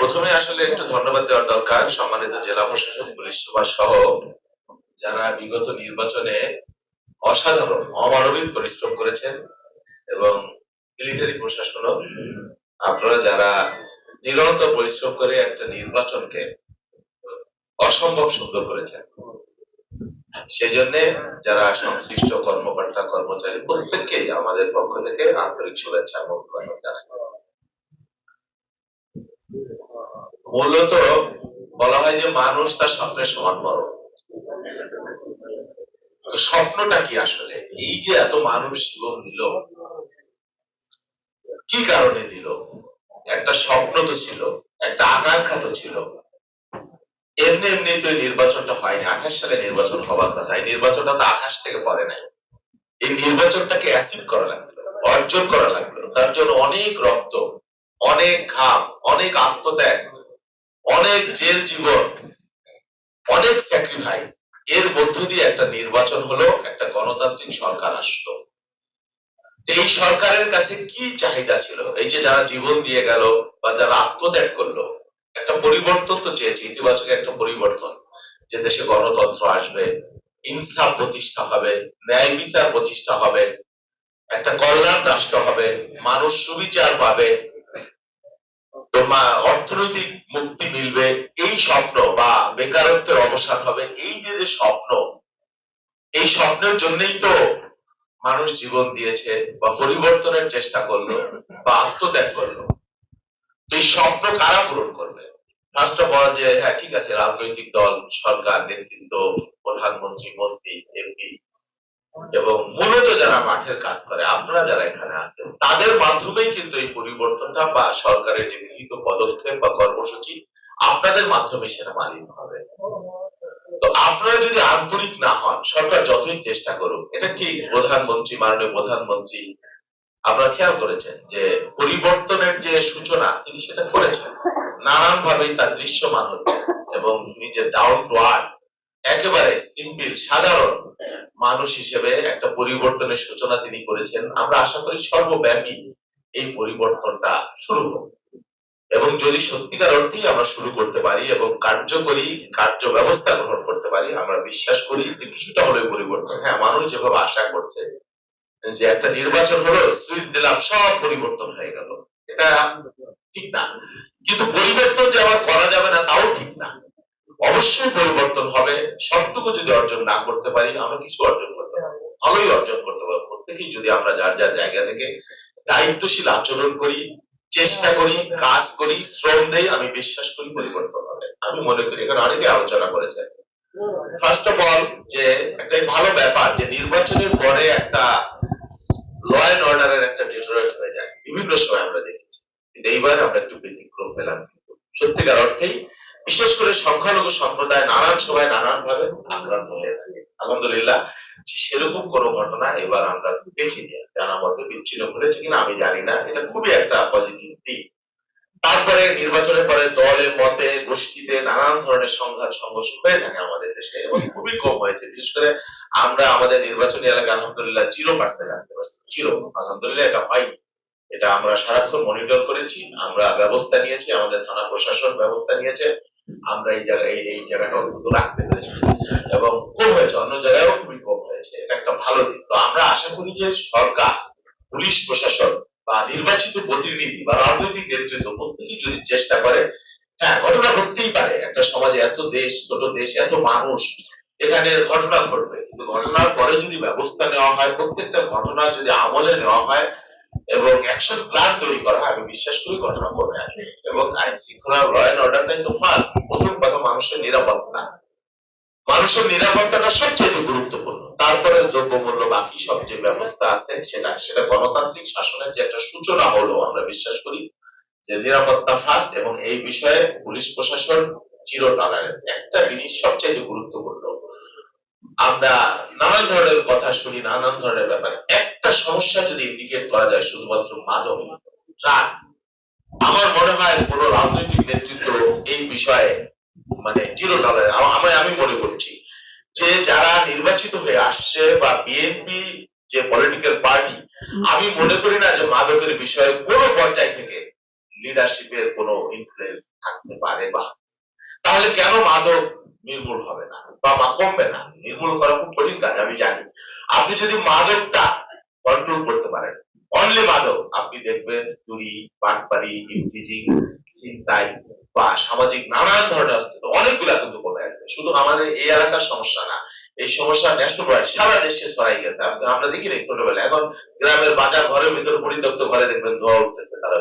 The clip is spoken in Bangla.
প্রথমে আসলে একটু ধন্যবাদ দেওয়ার দরকার সম্মানিত জেলা প্রশাসক, পুলিশ সুপার সহ যারা বিগত নির্বাচনে অসাধারণ অমানবিক পরিশ্রম করেছেন এবং মিলিটারি প্রশাসনও আপনারা যারা নিরন্তর পরিশ্রম করে একটা নির্বাচনকে অসম্ভব সুন্দর করেছেন। সেজন্য যারা সংশ্লিষ্ট কর্মকর্তা কর্মচারী প্রত্যেককেই আমাদের পক্ষ থেকে আন্তরিক শুভেচ্ছা এবং ধন্যবাদ জানাই। মূলত বলা হয় যে মানুষ তার স্বপ্নের সমান বড়। তো স্বপ্নটা কি আসলে? এই যে এত মানুষ জীবন দিল, কি কারণে দিল? একটা স্বপ্ন তো ছিল, একটা আকাঙ্ক্ষা তো ছিল। এমনি এমনি তো এই নির্বাচনটা হয়নি। 28 সালে নির্বাচন হওয়ার কথা। এই নির্বাচনটা তো আকাশ থেকে পড়ে নাই। এই নির্বাচনটাকে অ্যাচিভ করা লাগবে, অর্জন করা লাগবে। তার জন্য অনেক রক্ত, অনেক ঘাম, অনেক আত্মত্যাগ, অনেক জেল জীবন, অনেক স্যাক্রিফাইস এর মধ্য দিয়ে একটা নির্বাচন হলো, একটা গণতান্ত্রিক সরকার আসলো। এই সরকারের কাছে কি চাহিদা ছিল? এই যে যারা জীবন দিয়ে গেল বা যারা আত্মত্যাগ করলো, একটা পরিবর্তন তো চেয়েছে, ইতিবাচক একটা পরিবর্তন, যে দেশে গণতন্ত্র আসবে, ইনসাফ প্রতিষ্ঠা হবে, ন্যায় বিচার প্রতিষ্ঠা হবে, একটা কল্যাণ রাষ্ট্র হবে, মানুষ সুবিচার পাবে, অর্থনৈতিক মুক্তি মিলবে, এই স্বপ্ন বা বেকারত্বের অবসান হবে, এই যে যে স্বপ্ন, এই স্বপ্নের জন্যই তো মানুষ জীবন দিয়েছে বা পরিবর্তনের চেষ্টা করলো বা আত্মত্যাগ করলো। এই স্বপ্ন কারা পূরণ করবে? ফার্স্ট অফ অল যে হ্যাঁ ঠিক আছে, রাজনৈতিক দল, সরকার, নেতৃত্ব, প্রধানমন্ত্রী, মন্ত্রী, এমপি এবং মূলত যারা মাঠের কাজ করে, আপনারা যারা এখানে আছেন, তাদের মাধ্যমেই কিন্তু এই পরিবর্তনটা বা সরকারের যে গৃহীত পদক্ষেপ বা কর্মসূচি আপনাদের মাধ্যমে সেটা মানিত হবে। তো আপনারা যদি আন্তরিক না হন, সরকার যতই চেষ্টা করুক, এটা ঠিক প্রধানমন্ত্রী, মাননীয় প্রধানমন্ত্রী আপনারা খেয়াল করেছেন যে পরিবর্তনের যে সূচনা তিনি সেটা করেছেন, নানান ভাবে তার দৃশ্যমান হচ্ছে এবং নিজের ডাউন টু আর্থ একেবারে সিম্পল সাধারণ মানুষ হিসেবে একটা পরিবর্তনের সূচনা তিনি করেছেন। আমরা আশা করি সর্বব্যাপী এই পরিবর্তনটা শুরু হোক এবং যদি সত্যিকার অর্থেই আমরা শুরু করতে পারি এবং কার্যকরী কার্য ব্যবস্থা গ্রহণ করতে পারি, আমরা বিশ্বাস করি যে কিছুটা হলেও পরিবর্তন, হ্যাঁ মানুষ যেভাবে আশা করছে যে একটা নির্বাচন হলো, সুইচ দিলাম, সব পরিবর্তন হয়ে গেল, এটা ঠিক না। কিন্তু পরিবর্তন যে আবার করা যাবে না তাও ঠিক না। অবশ্যই পরিবর্তন হবে। সবটুকু যদি অর্জন না করতে পারি, আমরা কিছু অর্জন করতে পারবো, ভালোই অর্জন করতে পারবো। প্রত্যেকেই যদি আমরা যার যার জায়গা থেকে দায়িত্বশীল আচরণ করি, চেষ্টা করি, কাজ করি, শ্রম দেই, আমি বিশ্বাস করি পরিবর্তন হবে। আমি মনে করি, এখানে অনেকে আলোচনা করেছে, ফার্স্ট অফ অল যে একটা ভালো ব্যাপার যে নির্বাচনের পরে একটা ল অ্যান্ড অর্ডারের একটা ডিটোরেট হয়ে যায়, বিভিন্ন সময় আমরা দেখেছি। কিন্তু এইবার আমরা একটু ব্যতিক্রম পেলাম। সত্যিকার অর্থেই বিশেষ করে সংখ্যালঘু সম্প্রদায় নানান সময় নানান ভাবে আক্রান্ত হয়ে থাকে। আলহামদুলিল্লাহ সেরকম কোনো ঘটনা এবার আমরা দেখিনি। জানা মতে বিচ্ছিন্ন ঘটেছে কিনা আমি জানি না, এটা খুবই একটা পজিটিভ দিক। তারপরে নির্বাচনের পরে দলের মতে গোষ্ঠীতে নানান ধরনের সংঘাত সংঘর্ষ হয়ে থাকে আমাদের দেশে এবং খুবই কম হয়েছে। বিশেষ করে আমরা আমাদের নির্বাচনী এলাকা আলহামদুলিল্লাহ 0% আনতে পারছি, 0 আলহামদুলিল্লাহ এটা হয়। এটা আমরা সারাক্ষণ মনিটর করেছি, আমরা ব্যবস্থা নিয়েছি, আমাদের থানা প্রশাসন ব্যবস্থা নিয়েছে, আমরা এই জায়গাটা অন্তত রাখতে পেরেছি এবং কম হয়েছে, অন্য জায়গায়ও খুবই কম হয়েছে, এটা একটা ভালো দিক। তো আমরা আশা করি যে সরকার, পুলিশ প্রশাসন বা নির্বাচিত প্রতিনিধি বা রাজনৈতিক নেতৃত্ব প্রত্যেকেই যদি চেষ্টা করে, হ্যাঁ ঘটনা ঘটতেই পারে, একটা সমাজে এত দেশ, ছোট দেশ, এত মানুষ, এখানে ঘটনা ঘটবে, কিন্তু ঘটনার পরে যদি ব্যবস্থা নেওয়া হয়, প্রত্যেকটা ঘটনা যদি আমলে নেওয়া হয় এবং অ্যাকশন প্ল্যান তৈরি করা হয়, আমি বিশ্বাস করি ঘটনা কমে আসবে এবং আইন শৃঙ্খলা ল অ্যান্ড অর্ডারটাই তো ফার্স্ট, প্রথম কথা মানুষের নিরাপত্তা। মানুষের নিরাপত্তাটা সবচেয়ে গুরুত্বপূর্ণ, তারপরে দ্রব্যমূল্য বাকি সব যে ব্যবস্থা আছে সেটা গণতান্ত্রিক শাসনের যে একটা সূচনা হলো, আমরা বিশ্বাস করি যে নিরাপত্তা ফার্স্ট এবং এই বিষয়ে পুলিশ প্রশাসন জিরো টলারেন্স। একটা জিনিস সবচেয়ে গুরুত্বপূর্ণ, আমরা নানান ধরনের কথা শুনি, নানান ধরনের ব্যাপার, একটা সমস্যা যদি ইন্ডিকেট করা যায় শুধুমাত্র মাদক, ট্রাক, আমার মনে হয় কোন রাজনৈতিক নেতৃত্ব এই বিষয়ে মানে জিরো টলারেন্স। আমি মনে করছি যে যারা নির্বাচিত হয়ে আসছে বা বিএনপি যে পলিটিক্যাল পার্টি, আমি মনে করি না যে মাদকের বিষয়ে কোন পর্যায় থেকে লিডারশিপের কোনো ইনফ্লুয়েন্স থাকতে পারে বা তাহলে কেন মাদক নির্মূল হবে না বা কমবে না? নির্মূল করা খুব কঠিন কাজ আমি জানি। আপনি যদি মাদকটা কন্ট্রোল করতে পারেন, অনলি মাদক, আপনি দেখবেন চুরি, বাটপারি, ইভটিজিং, ছিনতাই বা সামাজিক নানান ধরনের অস্থিরতা অনেকগুলা কিন্তু কমে আসবে। শুধু আমাদের এই এলাকার সমস্যা না, এই সমস্যা ন্যাশনাল ওয়াইড সারা দেশে ছড়াই গেছে। আমরা দেখি নাই ছোটবেলায়, এখন গ্রামের বাজার ঘরের ভিতরে পরিত্যক্ত ঘরে দেখবেন ধোঁয়া উঠতেছে তারা